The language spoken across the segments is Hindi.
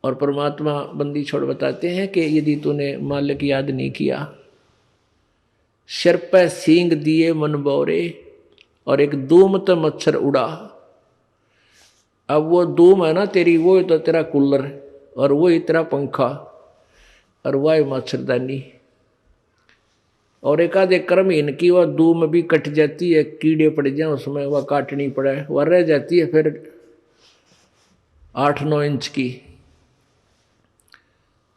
और परमात्मा बंदी छोड़ बताते हैं कि यदि तूने मालिक याद नहीं किया, सिर पे सींग दिए मन बोरे और एक धूम तो मच्छर उड़ा। अब वो धूम है ना तेरी, वो तो तेरा कूलर और वो ही तेरा पंखा और वह मच्छरदानी। और एक आधे कर्महीन की वह धूम भी कट जाती है, कीड़े पड़ जाए उसमें, वह काटनी पड़े, वह रह जाती है फिर 8-9 इंच की।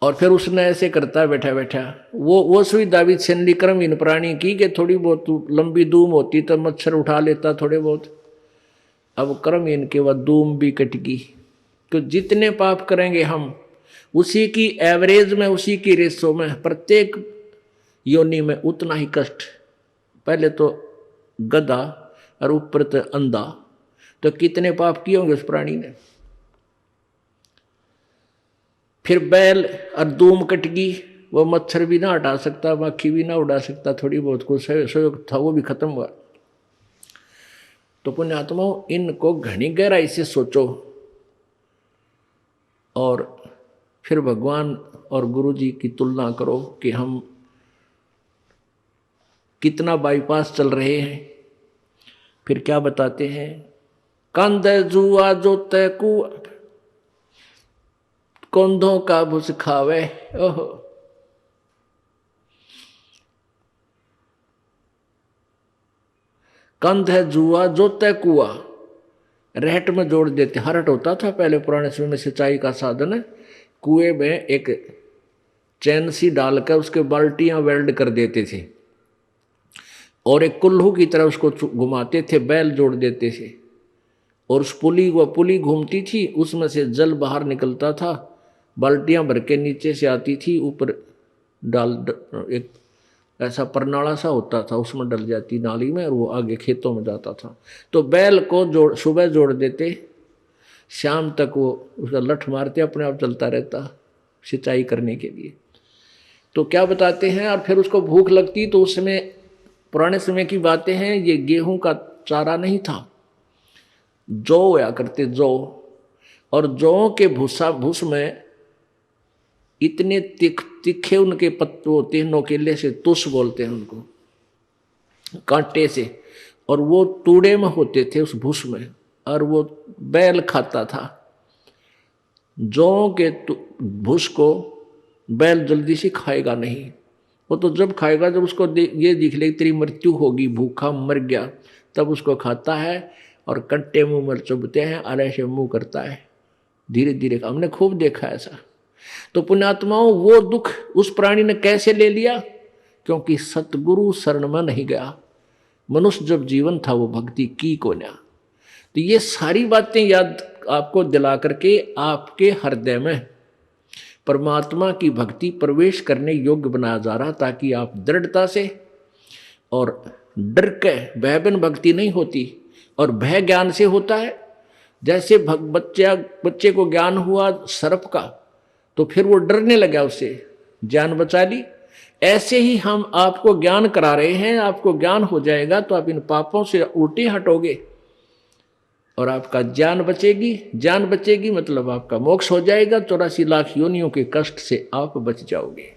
और फिर उसने ऐसे करता है बैठा बैठा, वो सुविधा भी छीन ली कर्महीन प्राणी की कि थोड़ी बहुत लंबी धूम होती तो मच्छर उठा लेता थोड़े बहुत। अब कर्महीन के वह धूम भी कट गई। तो जितने पाप करेंगे हम, उसी की एवरेज में, उसी की रेशो में, प्रत्येक योनि में उतना ही कष्ट। पहले तो गधा और ऊपर तो अंधा, तो कितने पाप किए होंगे उस प्राणी ने। फिर बैल और धूम कटगी, वो मच्छर भी ना हटा सकता, मक्खी भी ना उड़ा सकता, थोड़ी बहुत कुछ सहयोग था वो भी खत्म हुआ। तो पुण्यात्माओं, इनको घनी गहराई से सोचो और फिर भगवान और गुरु जी की तुलना करो कि हम कितना बाईपास चल रहे हैं। फिर क्या बताते हैं, कंध जुआ जोते कुआ, कंधों का भुस खावे। ओहो, कंध है जुआ जोते कुआ, रहट में जोड़ देते। हरट होता था पहले पुराने समय में सिंचाई का साधन, कुएं में एक चैन सी डालकर उसके बाल्टियां वेल्ड कर देते थे और एक कुल्लू की तरह उसको घुमाते थे, बैल जोड़ देते थे और उस पुली घूमती थी, उसमें से जल बाहर निकलता था, बाल्टियां भर के नीचे से आती थी, ऊपर डाल एक ऐसा परनाला सा होता था, उसमें डल जाती नाली में और वो आगे खेतों में जाता था। तो बैल को सुबह जोड़ देते, शाम तक वो उसका लठ मारते, अपने आप चलता रहता सिंचाई करने के लिए। तो क्या बताते हैं, और फिर उसको भूख लगती तो उसमें, पुराने समय की बातें हैं, ये गेहूं का चारा नहीं था, जौ होया करते, जौ, और जौ के भूस में इतने तीखे उनके पत्ते होते हैं, नोकेले से, तुस बोलते हैं उनको, कांटे से, और वो तूड़े में होते थे उस भूस में, और वो बैल खाता था। जौ के भूस को बैल जल्दी से खाएगा नहीं, वो तो जब खाएगा जब उसको ये दिख ले तेरी मृत्यु होगी, भूखा मर गया, तब उसको खाता है और कट्टे मुंह में चुभते हैं, आले से मुंह करता है, धीरे धीरे। हमने खूब देखा ऐसा। तो पुण्यात्माओं, वो दुख उस प्राणी ने कैसे ले लिया? क्योंकि सतगुरु शरण में नहीं गया। मनुष्य जब जीवन था वो भक्ति की को ना। तो ये सारी बातें याद आपको दिला करके आपके हृदय में परमात्मा की भक्ति प्रवेश करने योग्य बनाया जा रहा, ताकि आप दृढ़ता से, और डर के भय बिन भक्ति नहीं होती, और भय ज्ञान से होता है। जैसे बच्चे को ज्ञान हुआ सर्प का, तो फिर वो डरने लगा, उससे जान बचा ली। ऐसे ही हम आपको ज्ञान करा रहे हैं, आपको ज्ञान हो जाएगा तो आप इन पापों से उल्टे हटोगे और आपका जान बचेगी। जान बचेगी मतलब आपका मोक्ष हो जाएगा, 84 लाख योनियों के कष्ट से आप बच जाओगे।